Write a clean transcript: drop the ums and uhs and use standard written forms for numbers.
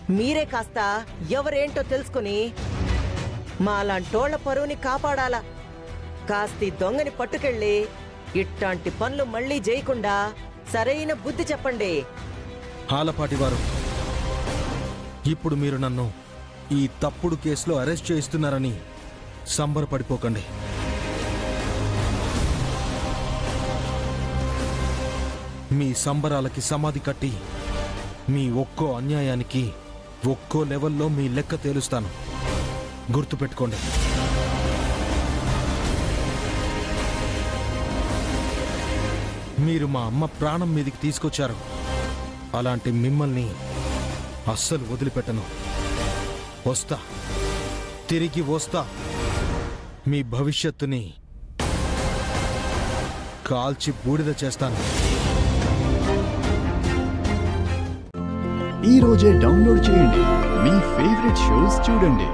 మీరే కాస్త ఎవరేంటో తెలుసుకుని మాలాంటోళ్ల పరువుని కాపాడాలా. కాస్తి దొంగని పట్టుకెళ్ళి ఇట్లాంటి పనులు మళ్ళీ చేయకుండా సరైన బుద్ధి చెప్పండి. ఆలపాటి వారు, ఇప్పుడు మీరు నన్ను ఈ తప్పుడు కేసులో అరెస్ట్ చేయిస్తున్నారని సంబరపడిపోకండి. మీ సంబరాలకి సమాధి కట్టి మీ ఒక్కో అన్యాయానికి ఒక్కో లెవెల్లో మీ లెక్క తేలుస్తాను. గుర్తుపెట్టుకోండి. మీరు మా అమ్మ ప్రాణం మీదికి తీసుకొచ్చారు. అలాంటి మిమ్మల్ని అస్సలు వదిలిపెట్టను. వస్తా, తిరిగి వస్తా. మీ భవిష్యత్తుని కాల్చి బూడిద చేస్తాను. ఈ రోజే డౌన్లోడ్ చేయండి. మీ ఫేవరెట్ షోస్ చూడండి.